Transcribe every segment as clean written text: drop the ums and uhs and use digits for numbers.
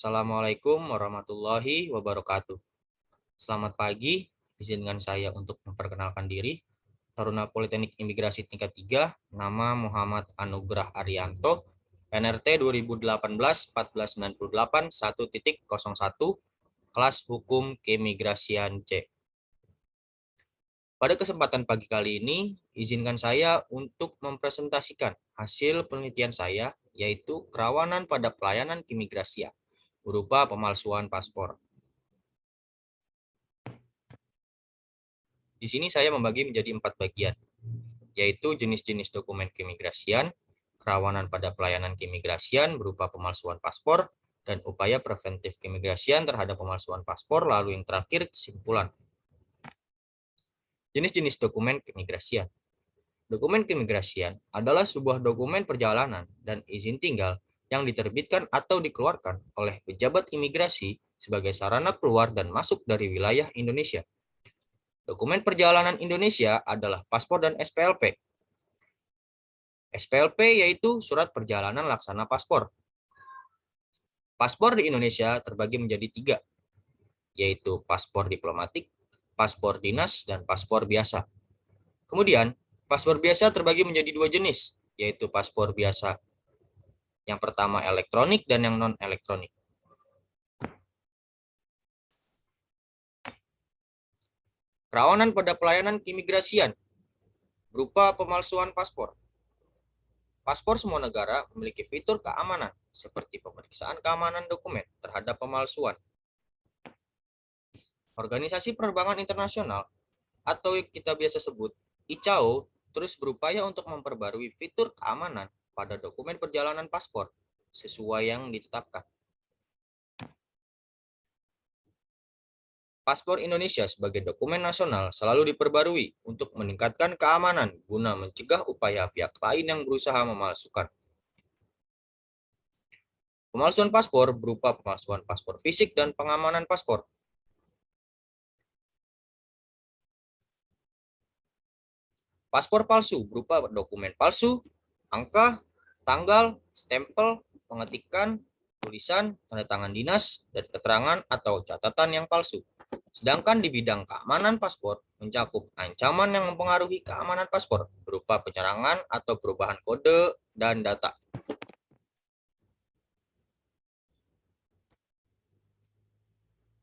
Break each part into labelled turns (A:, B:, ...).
A: Assalamualaikum warahmatullahi wabarakatuh. Selamat pagi, izinkan saya untuk memperkenalkan diri. Taruna Politeknik Imigrasi tingkat 3, nama Muhammad Anugrah Arianto, NRT 2018-1498 1.01, kelas Hukum Keimigrasian C. Pada kesempatan pagi kali ini, izinkan saya untuk mempresentasikan hasil penelitian saya, yaitu kerawanan pada pelayanan keimigrasian berupa pemalsuan paspor. Di sini saya membagi menjadi 4 bagian, yaitu jenis-jenis dokumen keimigrasian, kerawanan pada pelayanan keimigrasian berupa pemalsuan paspor, dan upaya preventif keimigrasian terhadap pemalsuan paspor, lalu yang terakhir kesimpulan. Jenis-jenis dokumen keimigrasian. Dokumen keimigrasian adalah sebuah dokumen perjalanan dan izin tinggal yang diterbitkan atau dikeluarkan oleh pejabat imigrasi sebagai sarana keluar dan masuk dari wilayah Indonesia. Dokumen perjalanan Indonesia adalah paspor dan SPLP. SPLP yaitu surat perjalanan laksana paspor. Paspor di Indonesia terbagi menjadi 3, yaitu paspor diplomatik, paspor dinas, dan paspor biasa. Kemudian, paspor biasa terbagi menjadi 2 jenis, yaitu paspor biasa yang pertama elektronik dan yang non-elektronik. Kerawanan pada pelayanan keimigrasian berupa pemalsuan paspor. Paspor semua negara memiliki fitur keamanan seperti pemeriksaan keamanan dokumen terhadap pemalsuan. Organisasi Penerbangan Internasional atau yang kita biasa sebut ICAO terus berupaya untuk memperbarui fitur keamanan pada dokumen perjalanan paspor sesuai yang ditetapkan. Paspor Indonesia sebagai dokumen nasional selalu diperbarui untuk meningkatkan keamanan guna mencegah upaya pihak lain yang berusaha memalsukan. Pemalsuan paspor berupa pemalsuan paspor fisik dan pengamanan paspor. Paspor palsu berupa dokumen palsu, angka, tanggal, stempel, pengetikan, tulisan, tanda tangan dinas, dan keterangan atau catatan yang palsu. Sedangkan di bidang keamanan paspor mencakup ancaman yang mempengaruhi keamanan paspor berupa penyerangan atau perubahan kode dan data.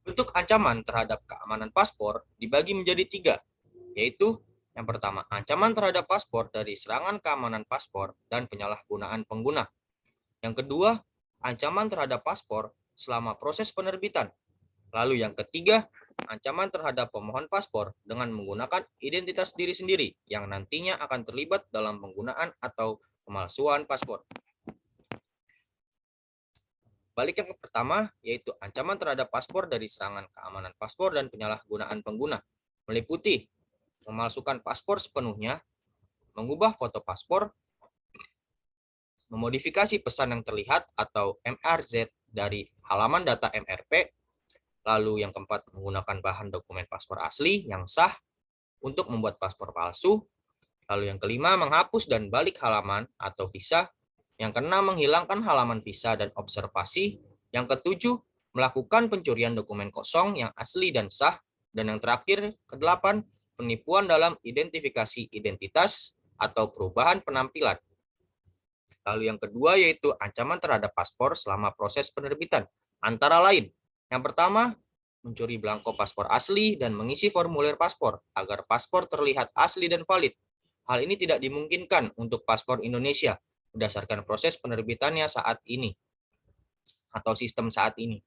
A: Bentuk ancaman terhadap keamanan paspor dibagi menjadi 3, yaitu yang pertama, ancaman terhadap paspor dari serangan keamanan paspor dan penyalahgunaan pengguna. Yang kedua, ancaman terhadap paspor selama proses penerbitan. Lalu yang ketiga, ancaman terhadap pemohon paspor dengan menggunakan identitas diri sendiri yang nantinya akan terlibat dalam penggunaan atau pemalsuan paspor. Balik yang pertama, yaitu ancaman terhadap paspor dari serangan keamanan paspor dan penyalahgunaan pengguna, meliputi memalsukan paspor sepenuhnya, mengubah foto paspor, memodifikasi pesan yang terlihat atau MRZ dari halaman data MRP. Lalu yang keempat, menggunakan bahan dokumen paspor asli yang sah untuk membuat paspor palsu. Lalu yang kelima, menghapus dan balik halaman atau visa. Yang keenam, menghilangkan halaman visa dan observasi. Yang ketujuh, melakukan pencurian dokumen kosong yang asli dan sah. Dan yang terakhir, kedelapan, penipuan dalam identifikasi identitas atau perubahan penampilan. Lalu yang kedua yaitu ancaman terhadap paspor selama proses penerbitan. Antara lain, yang pertama, mencuri belangko paspor asli dan mengisi formulir paspor agar paspor terlihat asli dan valid. Hal ini tidak dimungkinkan untuk paspor Indonesia berdasarkan proses penerbitannya saat ini atau sistem saat ini.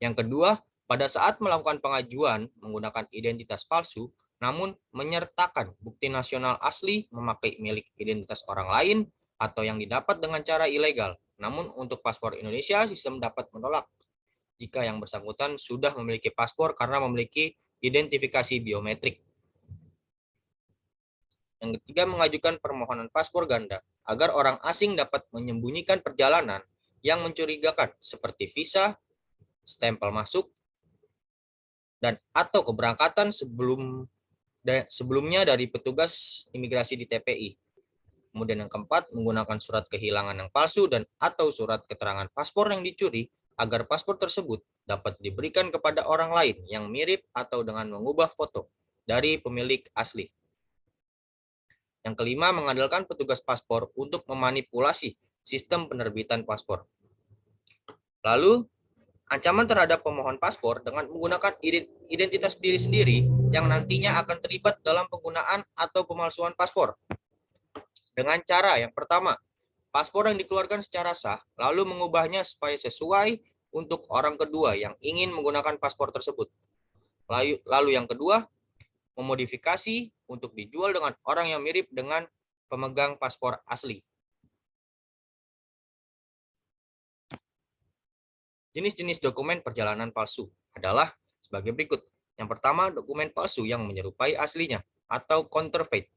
A: Yang kedua, pada saat melakukan pengajuan menggunakan identitas palsu, namun menyertakan bukti nasional asli memakai milik identitas orang lain atau yang didapat dengan cara ilegal. Namun untuk paspor Indonesia, sistem dapat menolak jika yang bersangkutan sudah memiliki paspor karena memiliki identifikasi biometrik. Yang ketiga, mengajukan permohonan paspor ganda agar orang asing dapat menyembunyikan perjalanan yang mencurigakan seperti visa, stempel masuk, dan atau keberangkatan sebelumnya dari petugas imigrasi di TPI. Kemudian yang keempat, menggunakan surat kehilangan yang palsu dan atau surat keterangan paspor yang dicuri agar paspor tersebut dapat diberikan kepada orang lain yang mirip atau dengan mengubah foto dari pemilik asli. Yang kelima, mengandalkan petugas paspor untuk memanipulasi sistem penerbitan paspor. Lalu, ancaman terhadap pemohon paspor dengan menggunakan identitas diri sendiri yang nantinya akan terlibat dalam penggunaan atau pemalsuan paspor. Dengan cara yang pertama, paspor yang dikeluarkan secara sah, lalu mengubahnya supaya sesuai untuk orang kedua yang ingin menggunakan paspor tersebut. Lalu yang kedua, memodifikasi untuk dijual dengan orang yang mirip dengan pemegang paspor asli. Jenis-jenis dokumen perjalanan palsu adalah sebagai berikut. Yang pertama, dokumen palsu yang menyerupai aslinya atau counterfeit.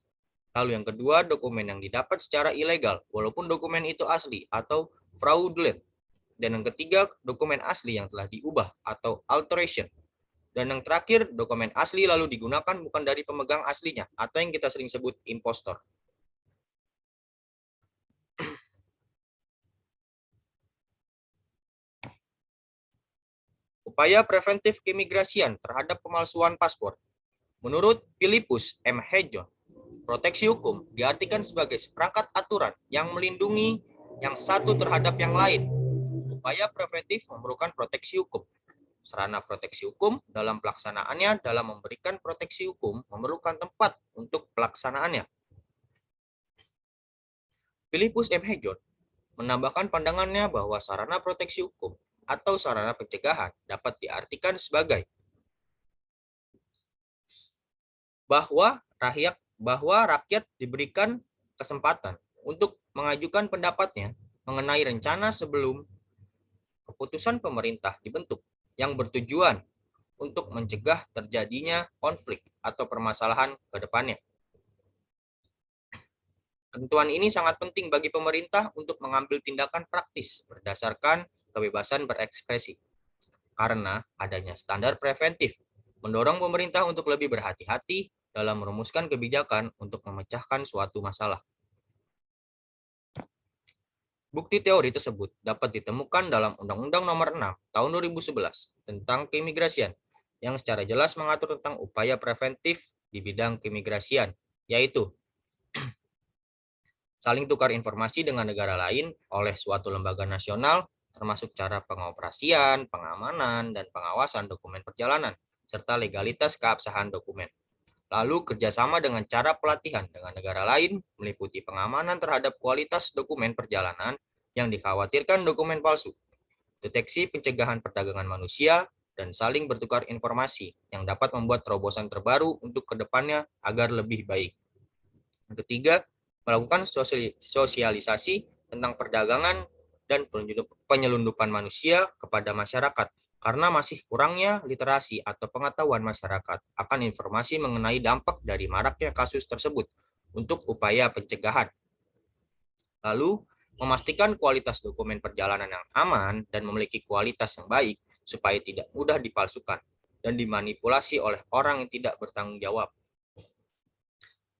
A: Lalu yang kedua, dokumen yang didapat secara ilegal, walaupun dokumen itu asli atau fraudulent. Dan yang ketiga, dokumen asli yang telah diubah atau alteration. Dan yang terakhir, dokumen asli lalu digunakan bukan dari pemegang aslinya atau yang kita sering sebut impostor. Upaya preventif keimigrasian terhadap pemalsuan paspor. Menurut Philippus M. Hedjon, proteksi hukum diartikan sebagai seperangkat aturan yang melindungi yang satu terhadap yang lain. Upaya preventif memerlukan proteksi hukum. Sarana proteksi hukum dalam pelaksanaannya dalam memberikan proteksi hukum memerlukan tempat untuk pelaksanaannya. Philippus M. Hedjon menambahkan pandangannya bahwa sarana proteksi hukum atau sarana pencegahan dapat diartikan sebagai bahwa rakyat diberikan kesempatan untuk mengajukan pendapatnya mengenai rencana sebelum keputusan pemerintah dibentuk yang bertujuan untuk mencegah terjadinya konflik atau permasalahan ke depannya. Ketentuan ini sangat penting bagi pemerintah untuk mengambil tindakan praktis berdasarkan kebebasan berekspresi. Karena adanya standar preventif mendorong pemerintah untuk lebih berhati-hati dalam merumuskan kebijakan untuk memecahkan suatu masalah. Bukti teori tersebut dapat ditemukan dalam Undang-Undang Nomor 6 Tahun 2011 tentang keimigrasian yang secara jelas mengatur tentang upaya preventif di bidang keimigrasian, yaitu saling tukar informasi dengan negara lain oleh suatu lembaga nasional, termasuk cara pengoperasian, pengamanan, dan pengawasan dokumen perjalanan, serta legalitas keabsahan dokumen. Lalu kerjasama dengan cara pelatihan dengan negara lain meliputi pengamanan terhadap kualitas dokumen perjalanan yang dikhawatirkan dokumen palsu, deteksi pencegahan perdagangan manusia, dan saling bertukar informasi yang dapat membuat terobosan terbaru untuk kedepannya agar lebih baik. Yang ketiga, melakukan sosialisasi tentang perdagangan dan penyelundupan manusia kepada masyarakat karena masih kurangnya literasi atau pengetahuan masyarakat akan informasi mengenai dampak dari maraknya kasus tersebut untuk upaya pencegahan. Lalu, memastikan kualitas dokumen perjalanan yang aman dan memiliki kualitas yang baik supaya tidak mudah dipalsukan dan dimanipulasi oleh orang yang tidak bertanggung jawab.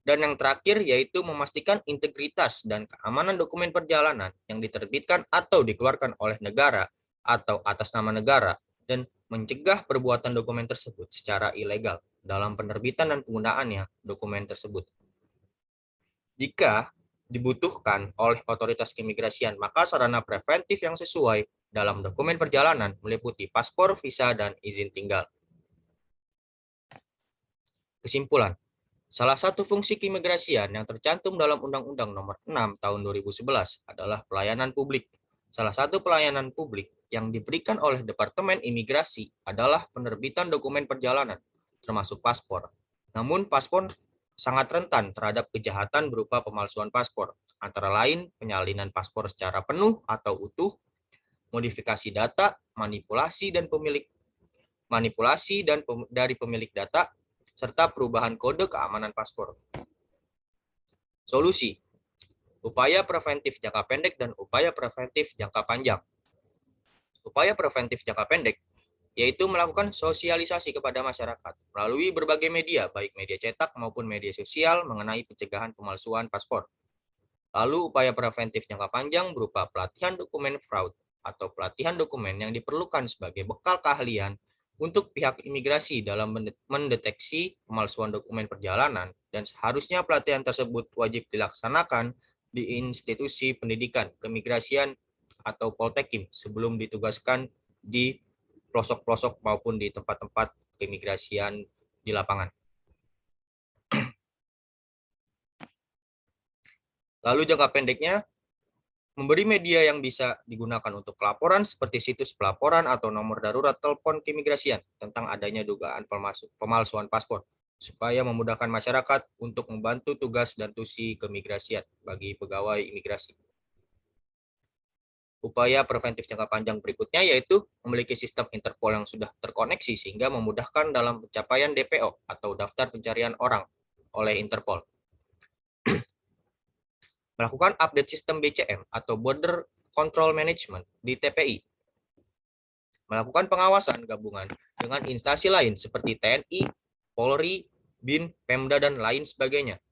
A: Dan yang terakhir yaitu memastikan integritas dan keamanan dokumen perjalanan yang diterbitkan atau dikeluarkan oleh negara atau atas nama negara dan mencegah perbuatan dokumen tersebut secara ilegal dalam penerbitan dan penggunaannya dokumen tersebut. Jika dibutuhkan oleh otoritas keimigrasian, maka sarana preventif yang sesuai dalam dokumen perjalanan meliputi paspor, visa, dan izin tinggal. Kesimpulan. Salah satu fungsi keimigrasian yang tercantum dalam Undang-Undang Nomor 6 Tahun 2011 adalah pelayanan publik. Salah satu pelayanan publik yang diberikan oleh Departemen Imigrasi adalah penerbitan dokumen perjalanan, termasuk paspor. Namun paspor sangat rentan terhadap kejahatan berupa pemalsuan paspor, antara lain penyalinan paspor secara penuh atau utuh, modifikasi data, manipulasi dari pemilik data, serta perubahan kode keamanan paspor. Solusi, upaya preventif jangka pendek dan upaya preventif jangka panjang. Upaya preventif jangka pendek yaitu melakukan sosialisasi kepada masyarakat melalui berbagai media, baik media cetak maupun media sosial mengenai pencegahan pemalsuan paspor. Lalu upaya preventif jangka panjang berupa pelatihan dokumen fraud atau pelatihan dokumen yang diperlukan sebagai bekal keahlian untuk pihak imigrasi dalam mendeteksi pemalsuan dokumen perjalanan, dan seharusnya pelatihan tersebut wajib dilaksanakan di institusi pendidikan keimigrasian atau Poltekim sebelum ditugaskan di pelosok-pelosok maupun di tempat-tempat keimigrasian di lapangan. Lalu jangka pendeknya, memberi media yang bisa digunakan untuk pelaporan seperti situs pelaporan atau nomor darurat telepon keimigrasian tentang adanya dugaan pemalsuan paspor, supaya memudahkan masyarakat untuk membantu tugas dan tusi keimigrasian bagi pegawai imigrasi. Upaya preventif jangka panjang berikutnya yaitu memiliki sistem Interpol yang sudah terkoneksi sehingga memudahkan dalam pencapaian DPO atau daftar pencarian orang oleh Interpol. Melakukan update sistem BCM atau Border Control Management di TPI. Melakukan pengawasan gabungan dengan instansi lain seperti TNI, Polri, BIN, Pemda, dan lain sebagainya.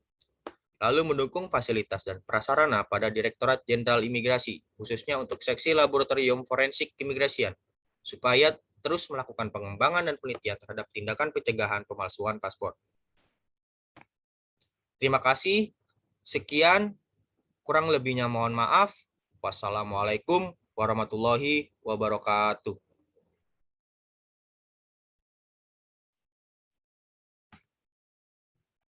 A: Lalu mendukung fasilitas dan prasarana pada Direktorat Jenderal Imigrasi, khususnya untuk seksi laboratorium forensik keimigrasian, supaya terus melakukan pengembangan dan penelitian terhadap tindakan pencegahan pemalsuan paspor. Terima kasih. Sekian. Kurang lebihnya mohon maaf. Wassalamualaikum warahmatullahi wabarakatuh.